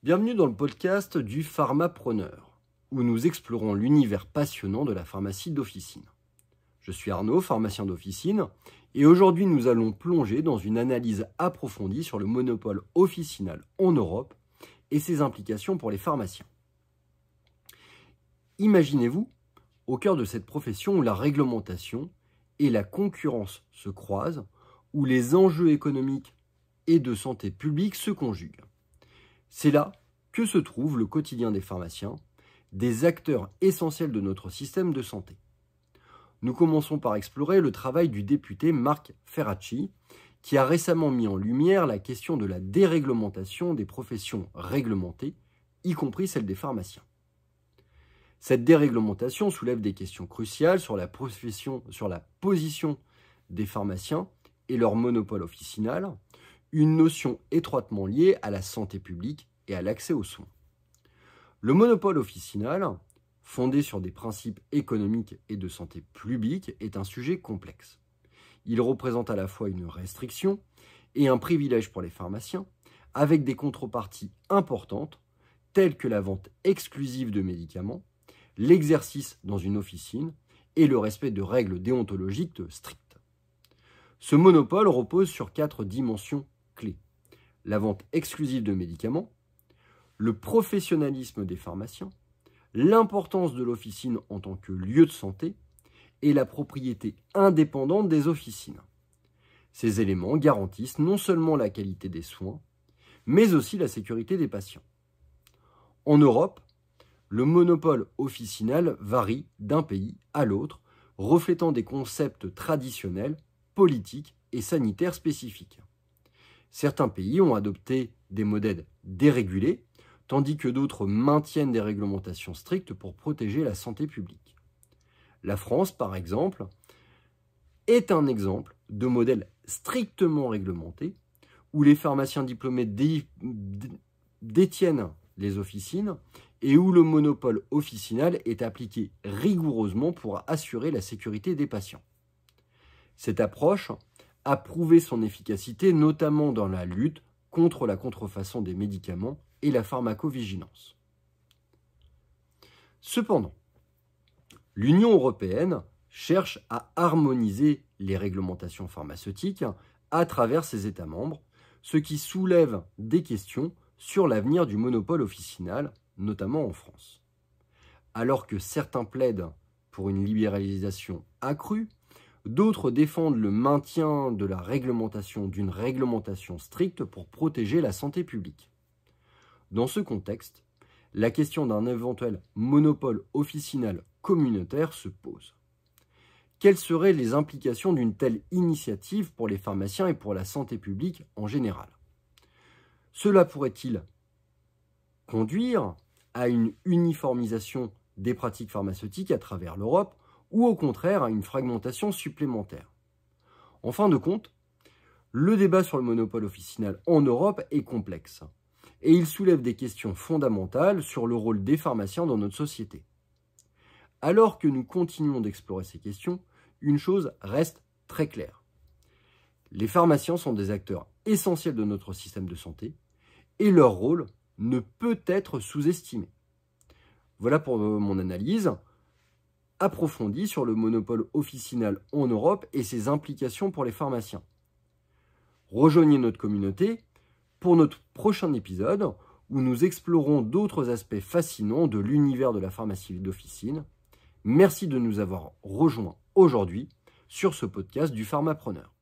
Bienvenue dans le podcast du Pharmapreneur, où nous explorons l'univers passionnant de la pharmacie d'officine. Je suis Arnaud, pharmacien d'officine, et aujourd'hui nous allons plonger dans une analyse approfondie sur le monopole officinal en Europe et ses implications pour les pharmaciens. Imaginez-vous au cœur de cette profession où la réglementation et la concurrence se croisent, où les enjeux économiques et de santé publique se conjuguent. C'est là que se trouve le quotidien des pharmaciens, des acteurs essentiels de notre système de santé. Nous commençons par explorer le travail du député Marc Ferracci, qui a récemment mis en lumière la question de la déréglementation des professions réglementées, y compris celle des pharmaciens. Cette déréglementation soulève des questions cruciales sur la position des pharmaciens et leur monopole officinal, une notion étroitement liée à la santé publique et à l'accès aux soins. Le monopole officinal, fondé sur des principes économiques et de santé publique, est un sujet complexe. Il représente à la fois une restriction et un privilège pour les pharmaciens, avec des contreparties importantes, telles que la vente exclusive de médicaments, l'exercice dans une officine et le respect de règles déontologiques strictes. Ce monopole repose sur 4 dimensions clés: la vente exclusive de médicaments, le professionnalisme des pharmaciens, l'importance de l'officine en tant que lieu de santé et la propriété indépendante des officines. Ces éléments garantissent non seulement la qualité des soins, mais aussi la sécurité des patients. En Europe, le monopole officinal varie d'un pays à l'autre, reflétant des concepts traditionnels, politiques et sanitaires spécifiques. Certains pays ont adopté des modèles dérégulés, tandis que d'autres maintiennent des réglementations strictes pour protéger la santé publique. La France, par exemple, est un exemple de modèle strictement réglementé, où les pharmaciens diplômés détiennent les officines et où le monopole officinal est appliqué rigoureusement pour assurer la sécurité des patients. Cette approche a prouvé son efficacité, notamment dans la lutte contre la contrefaçon des médicaments et la pharmacovigilance. Cependant, l'Union européenne cherche à harmoniser les réglementations pharmaceutiques à travers ses États membres, ce qui soulève des questions sur l'avenir du monopole officinal, notamment en France. Alors que certains plaident pour une libéralisation accrue, d'autres défendent le maintien de la réglementation d'une réglementation stricte pour protéger la santé publique. Dans ce contexte, la question d'un éventuel monopole officinal communautaire se pose. Quelles seraient les implications d'une telle initiative pour les pharmaciens et pour la santé publique en général? Cela pourrait-il conduire à une uniformisation des pratiques pharmaceutiques à travers l'Europe ou au contraire à une fragmentation supplémentaire? En fin de compte, le débat sur le monopole officinal en Europe est complexe et il soulève des questions fondamentales sur le rôle des pharmaciens dans notre société. Alors que nous continuons d'explorer ces questions, une chose reste très claire. Les pharmaciens sont des acteurs essentiels de notre système de santé et leur rôle ne peut être sous-estimé. Voilà pour mon analyse approfondie sur le monopole officinal en Europe et ses implications pour les pharmaciens. Rejoignez notre communauté pour notre prochain épisode où nous explorons d'autres aspects fascinants de l'univers de la pharmacie d'officine. Merci de nous avoir rejoints aujourd'hui sur ce podcast du Pharmapreneur.